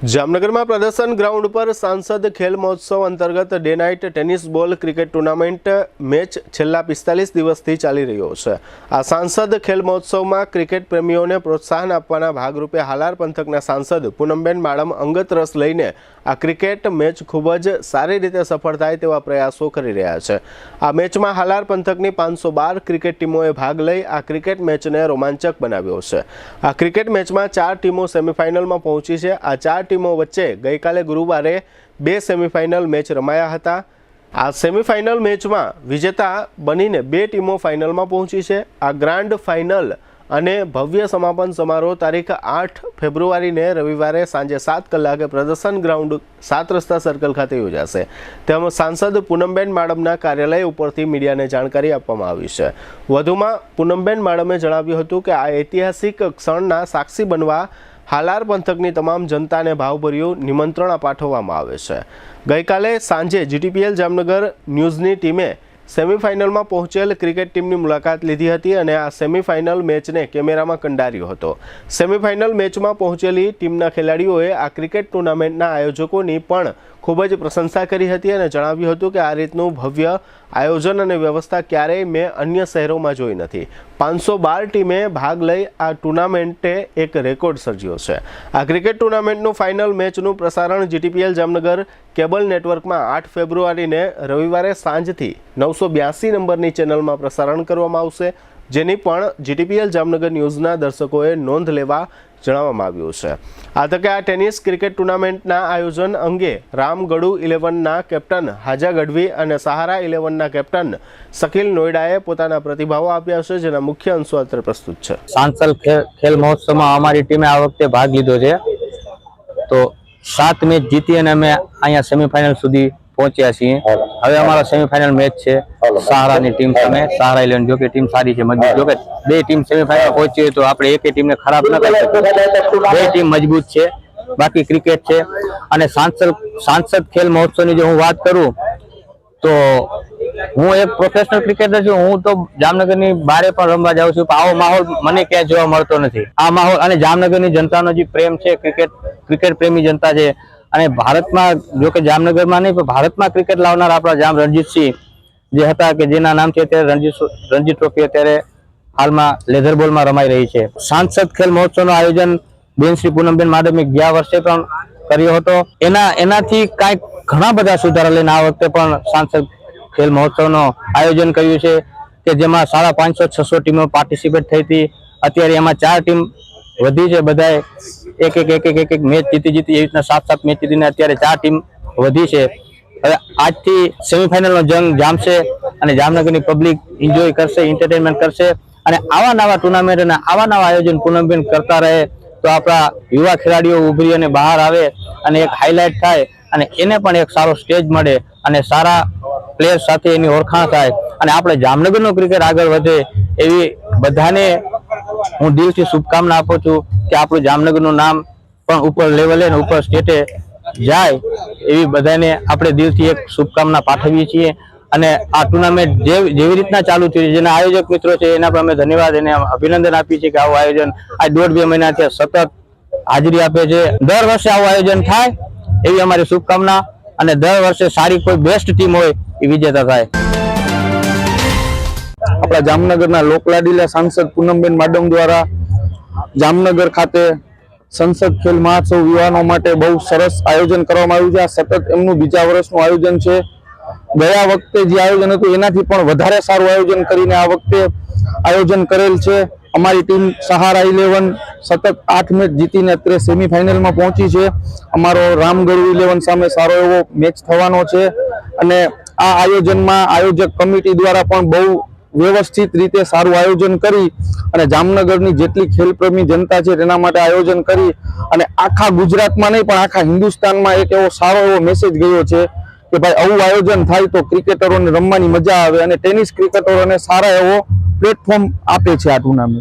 जामनगर में प्रदर्शन ग्राउंड पर सांसद खेल महोत्सव अंतर्गत day night tennis ball cricket tournament match छेल्ला 45 दिवसथी चाली रह्यो छे। आ सांसद खेल महोत्सव में क्रिकेट प्रेमीओं ने प्रोत्साहन आपवाना भागरूपे हालार पंथकना सांसद पूनमबेन माडम अंगत रस लईने आ क्रिकेट मैच खूब ज सारी रीते सफल थाय तेवा प्रयासों करी रह्या छे। आ मैच में हालार पंथकनी 512 क्रिकेट टीमोए भाग लई आ क्रिकेट मैच ने रोमांचक बनाव्यो छे। आ क्रिकेट मैच में 4 टीमों सेमीफाइनल में पहोंची छे। आ 4 टीमों वच्चे गईकाले गुरुवारे 2 सेमीफाइनल मैच रमाया हता। आ सेमीफाइनल मैच में विजेता बनीने 2 टीमों फाइनल में पहोंची छे। आ ग्रांड फाइनल અને ભવ્ય સમાપન સમારોહ તારીખ 8 ફેબ્રુઆરીને રવિવારે સાંજે 7 કલાકે પ્રદર્શન ગ્રાઉન્ડ 7 રસ્તા સર્કલ ખાતે યોજાશે તેમ સાંસદ પૂનમબેન માડમના કાર્યાલય ઉપરથી મીડિયાને જાણકારી આપવામાં આવી છે। વધુમાં પૂનમબેન માડમે જણાવ્યું હતું કે આ ઐતિહાસિક ક્ષણના સાક્ષી બનવા હાલાર પંથકની તમામ જનતાને ભાવભર્યું નિમંત્રણ પાઠવવામાં આવે છે। ગઈકાલે સાંજે જીટીપીએલ જામનગર ન્યૂઝની ટીમે सेमीफाइनल में पहुंचेल क्रिकेट टीम की मुलाकात लीधी हती अने आ सेमीफाइनल मैच ने कैमेरा में कंडार्यो हतो। सेमीफाइनल मैच में पहुंचेली टीमना खेलाड़ीओए आ क्रिकेट टूर्नामेंटना आयोजकोनी पण खूब ज प्रशंसा करी हती अने जणाव्युं हतुं के आ रीतनुं भव्य आयोजन अने व्यवस्था क्यारेय मैं अन्य शहरों में जोई नथी। 512 टीमे भाग लई आ टूर्नामेंटे एक रेकॉर्ड सर्ज्यो छे। आ क्रिकेट टूर्नामेंटनुं फाइनल मैचनुं प्रसारण जीटीपीएल जामनगर केबल नेटवर्क में 8 फेब्रुआरी ने रविवारे सांजथी 982 नंबरनी चेनल में प्रसारण करवामां आवशे, जेनी पण जीटीपीएल जामनगर न्यूज़ना दर्शकोए नोंध लेवा जणाववामां आव्युं छे। आ तके आ टेनिस क्रिकेट टूर्नामेंटना आयोजन अंगे रामगढ़ू 11 केप्टन हाजा गढ़वी और सहारा 11 केप्टन शकील नोएडाए पोताना प्रतिभावो आप्या छे, जेना मुख्य अंशो अत्रे प्रस्तुत छे। सांसद खेल महोत्सव में अमारी टीमे आ वखते भाग लीधो छे तो 7 मैच जीती अने अमे अहींया सेमीफाइनल सुधी पहोंच्या छीए। हवे अमारो सेमीफाइनल मैच छे सहारानी टीम सामे। सहारा 11 जो के टीम सारी छे मजबूत, जो के 2 टीम सेमीफाइनल पहोंची है तो आपणे एके टीम ने खराब न करी शकीए। 2 टीम मजबूत छे, बाकी क्रिकेट छे। अने सांसद खेल महोत्सवनी जो हूँ बात करूँ तो हूँ एक प्रोफेशनल क्रिकेटर छुं। हूँ तो जामनगरनी बारे पण रमवा जाउं छुं, आवो माहोल मने क्यां जोवा मळतो नथी। आ माहोल अने जामनगरनी जनतानो जे प्रेम छे, क्रिकेट प्रेमी जनता छे अने भारतमां जो के जामनगरमां नहीं पण भारतमां क्रिकेट लावनार आपणा जाम रणजीत सिंह जे हता के जेना नामथी अत्यारे रणजी ट्रॉफी अत्यारे हालमां लेधर बॉलमां रमाई रही छे। सांसद खेल महोत्सवनुं आयोजन बेन श्री पूनमबेन माडमे ગયા વર્ષે પણ કર્યો હતો। એનાથી કાંઈક ઘણા બધા સુધારા લઈને આ વખતે પણ सांसद खेल महोत्सवનું આયોજન કર્યું છે કે જેમાં 550-600 ટીમો પાર્ટિસિપેટ થઈ હતી। અત્યારે એમાં 4 ટીમ વધી છે, બધાએ એક મેચ જીતી એવી રીતના 7 મેચ જીતીને અત્યારે 4 ટીમ વધી છે। હવે આજથી સેમીફાઇનલનો જંગ જામશે અને જામનગરની પબ્લિક એન્જોય કરશે, એન્ટરટેનમેન્ટ કરશે અને આવા નવા ટુર્નામેન્ટ અને આવા નવા આયોજન પૂનમબેન કરતા રહે તો આપણા યુવા ખેલાડીઓ ઉભરી અને બહાર આવે અને એક હાઇલાઇટ થાય અને એને પણ એક સારો સ્ટેજ મળે અને સારા પ્લેયર સાથે એની ઓળખાણ થાય અને આપણે જામનગરનું ક્રિકેટ આગળ વધે એવી બધાને હું દિલથી શુભકામના આપું છું કે આપણું જામનગરનું નામ પણ ઉપર લેવલે અને ઉપર સ્ટેટે જાય એવી બધાને આપણે દિલથી એક શુભકામના પાઠવીએ છીએ। અને આ ટુર્નામેન્ટ જેવી રીતના ચાલુ થયું છે, જેના આયોજક મિત્રો છે એના પર અમે ધન્યવાદ અને અભિનંદન આપીએ છીએ કે આવું આયોજન આ 1.5-2 મહિનાથી સતત હાજરી આપે છે। દર વર્ષે આવું આયોજન થાય એવી અમારી શુભકામના અને દર વર્ષે સારી કોઈ બેસ્ટ ટીમ હોય એ વિજેતા થાય। આપણા જામનગરના લોકલાડીલા સાંસદ પૂનમબેન માડમ દ્વારા જામનગર ખાતે સંસદ ખેલ મહોત્સવ યુવાનો માટે બહુ સરસ આયોજન કરવામાં આવ્યું છે। આ સતત એમનું બીજા વર્ષનું આયોજન છે। ગયા વખતે જે આયોજન હતું એનાથી પણ વધારે સારું આયોજન કરીને આ વખતે આયોજન કરેલ છે। અમારી ટીમ સહારા 11 સતત 8 મેચ જીતીને અત્યારે સેમીફાઇનલમાં પહોંચી છે। અમારો રામગઢ 11 સામે સારો એવો મેચ થવાનો છે અને આ આયોજનમાં આયોજક કમિટી દ્વારા પણ બહુ વ્યવસ્થિત રીતે સારું આયોજન કરી અને જામનગરની જેટલી ખેલપ્રેમી જનતા છે તેના માટે આયોજન કરી અને આખા ગુજરાતમાં નહીં પણ આખા હિન્દુસ્તાનમાં એક એવો સારો એવો મેસેજ ગયો છે કે ભાઈ આવું આયોજન થાય તો ક્રિકેટરોને રમવાની મજા આવે અને ટેનિસ ક્રિકેટરોને સારા એવો પ્લેટફોર્મ આપે છે આ ટુર્નામેન્ટ।